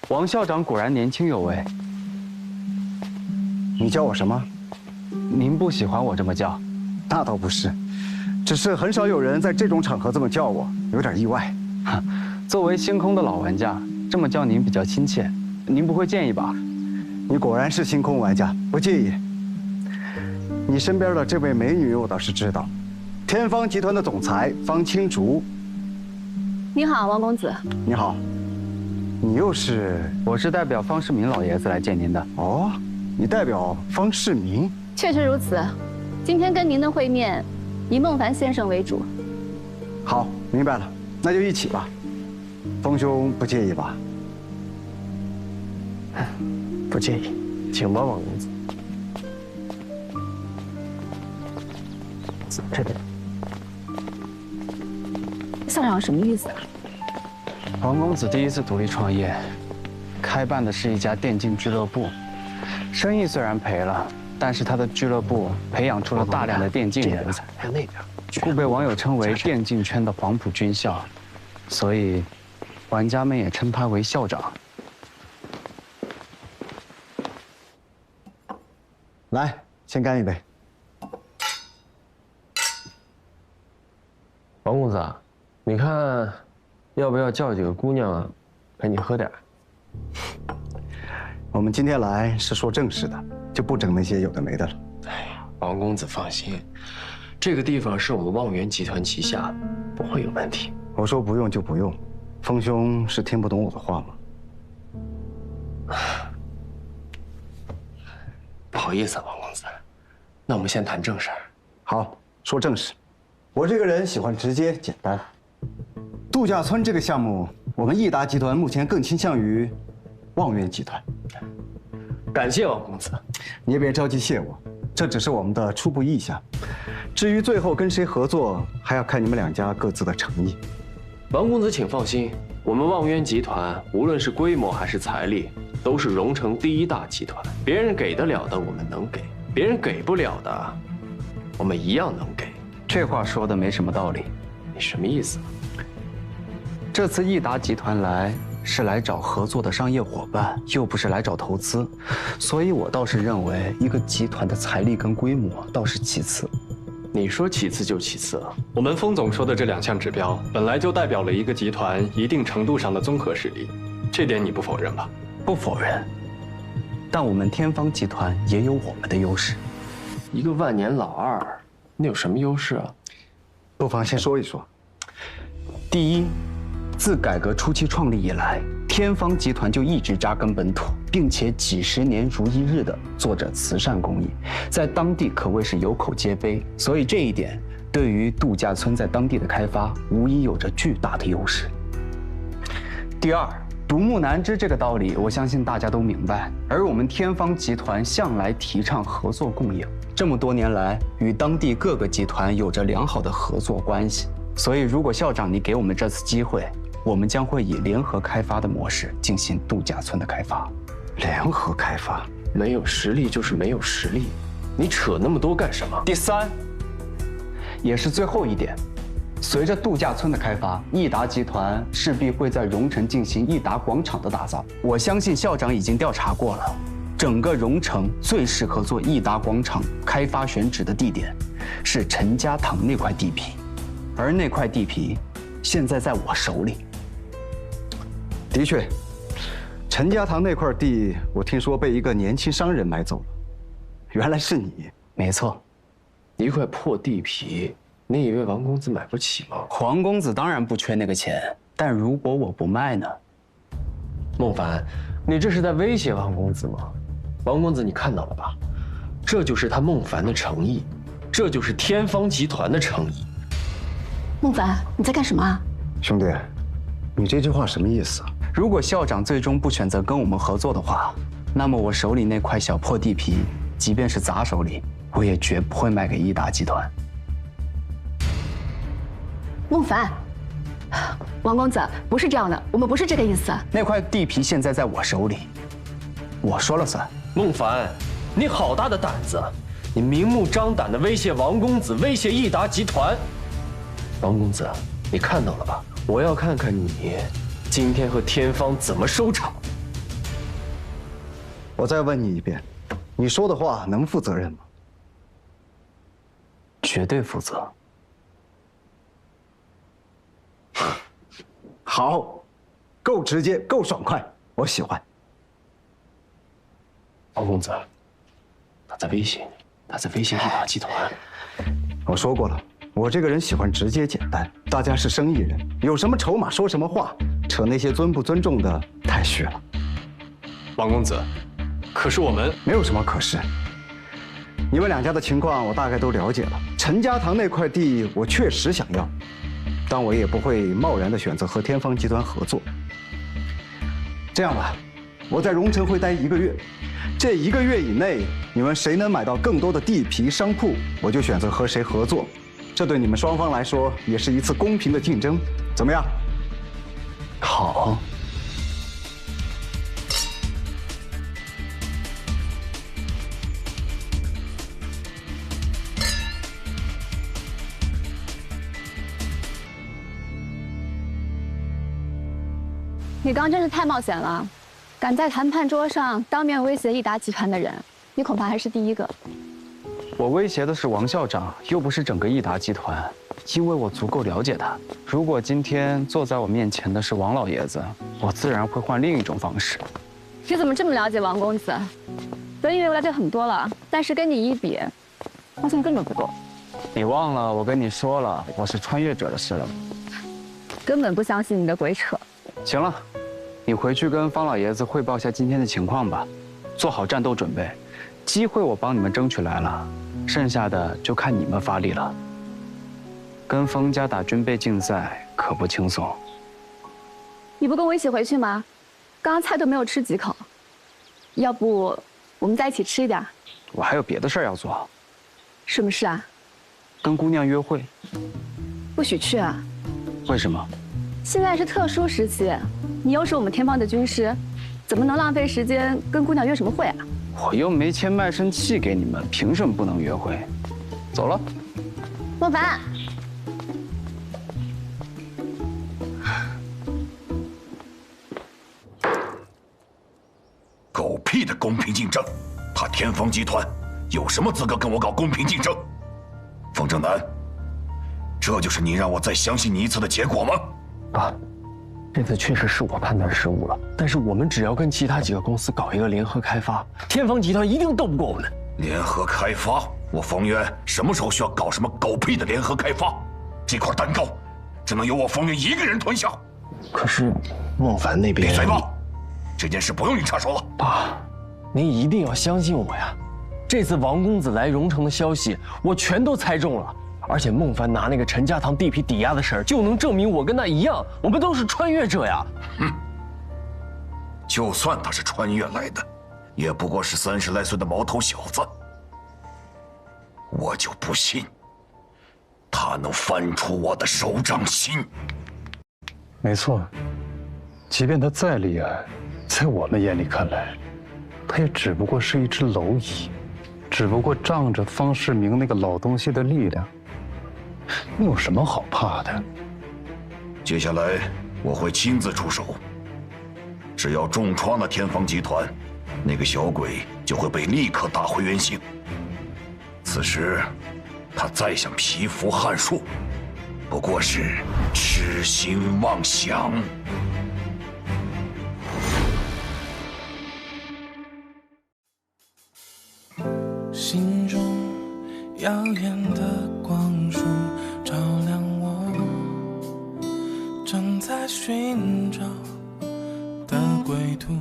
王校长果然年轻有为。你叫我什么？您不喜欢我这么叫？那倒不是，只是很少有人在这种场合这么叫我，有点意外。作为星空的老玩家，这么叫您比较亲切，您不会介意吧？你果然是星空玩家，不介意。你身边的这位美女我倒是知道，天方集团的总裁方青竹。你好，王公子。你好。你又是？我是代表方世民老爷子来见您的。哦，你代表方世民？确实如此。今天跟您的会面，以孟凡先生为主。好，明白了，那就一起吧。方兄不介意吧？不介意，请吧，王公子。这边。校长什么意思啊？王公子第一次独立创业，开办的是一家电竞俱乐部，生意虽然赔了，但是他的俱乐部培养出了大量的电竞人才，还有那边，故被网友称为电竞圈的黄埔军校，所以玩家们也称他为校长。来，先干一杯。王公子，你看。要不要叫几个姑娘啊，陪你喝点？我们今天来是说正事的，就不整那些有的没的了。哎呀，王公子放心，这个地方是我们望源集团旗下的，不会有问题。我说不用就不用，峰兄是听不懂我的话吗？不好意思啊，王公子，那我们先谈正事儿。好，说正事。我这个人喜欢直接简单。度假村这个项目，我们益达集团目前更倾向于望源集团。感谢王公子，你也别着急谢我，这只是我们的初步意向。至于最后跟谁合作，还要看你们两家各自的诚意。王公子请放心，我们望源集团无论是规模还是财力，都是荣城第一大集团。别人给得了的我们能给，别人给不了的，我们一样能给。这话说的没什么道理。你什么意思？这次益达集团来是来找合作的商业伙伴，又不是来找投资，所以我倒是认为一个集团的财力跟规模倒是其次。你说其次就其次了。我们封总说的这2项指标，本来就代表了一个集团一定程度上的综合实力，这点你不否认吧？不否认，但我们天方集团也有我们的优势。一个万年老二，那有什么优势啊？不妨先说一说。第一，自改革初期创立以来，天方集团就一直扎根本土，并且几十年如一日地做着慈善公益，在当地可谓是有口皆碑。所以这一点对于度假村在当地的开发，无疑有着巨大的优势。第二，独木难支这个道理，我相信大家都明白。而我们天方集团向来提倡合作共赢，这么多年来与当地各个集团有着良好的合作关系。所以，如果校长你给我们这次机会，我们将会以联合开发的模式进行度假村的开发。联合开发？没有实力就是没有实力，你扯那么多干什么？第三，也是最后一点，随着度假村的开发，益达集团势必会在荣城进行益达广场的打造。我相信校长已经调查过了，整个荣城最适合做益达广场开发选址的地点是陈家塘那块地皮，而那块地皮现在在我手里。的确，陈家塘那块地，我听说被一个年轻商人买走了。原来是你。没错，一块破地皮，你以为王公子买不起吗？黄公子当然不缺那个钱，但如果我不卖呢？孟凡，你这是在威胁王公子吗？王公子，你看到了吧？这就是他孟凡的诚意，这就是天方集团的诚意。孟凡，你在干什么啊？兄弟，你这句话什么意思啊？如果校长最终不选择跟我们合作的话，那么我手里那块小破地皮，即便是砸手里，我也绝不会卖给益达集团。孟凡，王公子，不是这样的，我们不是这个意思。那块地皮现在在我手里，我说了算。孟凡，你好大的胆子！你明目张胆地威胁王公子，威胁益达集团。王公子，你看到了吧？我要看看你今天和天方怎么收场。我再问你一遍，你说的话能负责任吗？绝对负责。好，够直接，够爽快，我喜欢。王公子，他在威胁你，他在威胁益达集团。我说过了，我这个人喜欢直接简单。大家是生意人，有什么筹码说什么话，扯那些尊不尊重的太虚了。王公子，可是我们没有什么可是。你们两家的情况我大概都了解了。陈家塘那块地我确实想要，但我也不会贸然的选择和天方集团合作。这样吧，我在荣城会待1个月，这1个月以内，你们谁能买到更多的地皮商铺，我就选择和谁合作。这对你们双方来说也是一次公平的竞争，怎么样？好。你刚真是太冒险了，敢在谈判桌上当面威胁益达集团的人，你恐怕还是第一个。我威胁的是王校长，又不是整个益达集团，因为我足够了解他。如果今天坐在我面前的是王老爷子，我自然会换另一种方式。你怎么这么了解王公子？本以为我了解很多了，但是跟你一比，发现根本不够。你忘了我跟你说了，我是穿越者的事了吗？根本不相信你的鬼扯。行了，你回去跟方老爷子汇报一下今天的情况吧，做好战斗准备。机会我帮你们争取来了，剩下的就看你们发力了。跟方家打军备竞赛可不轻松。你不跟我一起回去吗？刚刚菜都没有吃几口，要不我们在一起吃一点？我还有别的事儿要做。什么事啊？跟姑娘约会。不许去啊！为什么？现在是特殊时期，你又是我们天方的军师，怎么能浪费时间跟姑娘约什么会啊？我又没签卖身契给你们，凭什么不能约会？走了。孟凡，狗屁的公平竞争！他天方集团有什么资格跟我搞公平竞争？风正南，这就是你让我再相信你一次的结果吗？爸，这次确实是我判断失误了，但是我们只要跟其他几个公司搞一个联合开发，天方集团一定斗不过我们。联合开发？我方渊什么时候需要搞什么狗屁的联合开发？这块蛋糕只能由我方渊一个人吞下。可是孟凡那边……闭嘴吧！这件事不用你插手了。爸，您一定要相信我呀！这次王公子来荣城的消息，我全都猜中了。而且孟凡拿那个陈家塘地皮抵押的事儿，就能证明我跟他一样，我们都是穿越者呀。哼，就算他是穿越来的，也不过是30来岁的毛头小子。我就不信，他能翻出我的手掌心。没错，即便他再厉害，在我们眼里看来，他也只不过是一只蝼蚁，只不过仗着方世明那个老东西的力量。你有什么好怕的？接下来我会亲自出手，只要重创了天方集团，那个小鬼就会被立刻打回原形。此时，他再想蚍蜉撼树，不过是痴心妄想。心中耀眼的光束照亮我，正在寻找的归途。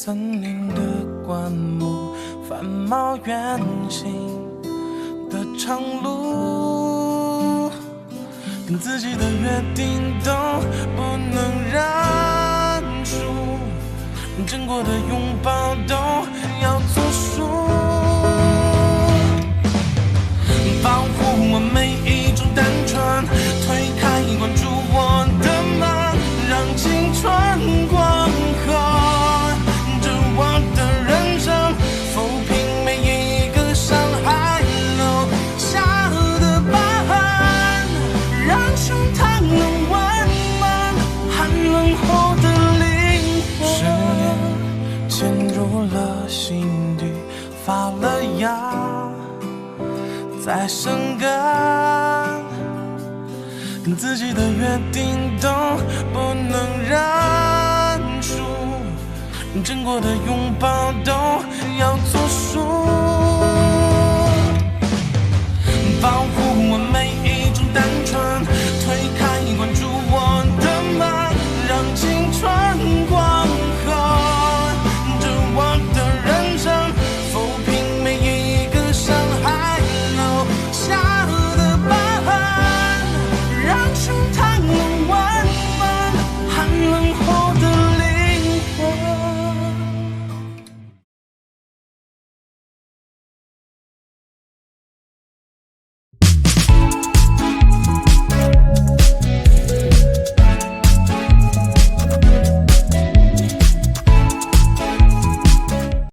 森林的灌木，繁茂圆形的长路，跟自己的约定都不能认输，真过的拥抱都要作数，保护我每一种单纯，推开关注我的门，让青春光和着我的人生，抚平每一个伤害留下的疤痕，让胸膛能温暖寒冷后的灵魂。失恋潜入了心底，发了芽，再生根，跟自己的约定都不能认输，真过的拥抱都要作数。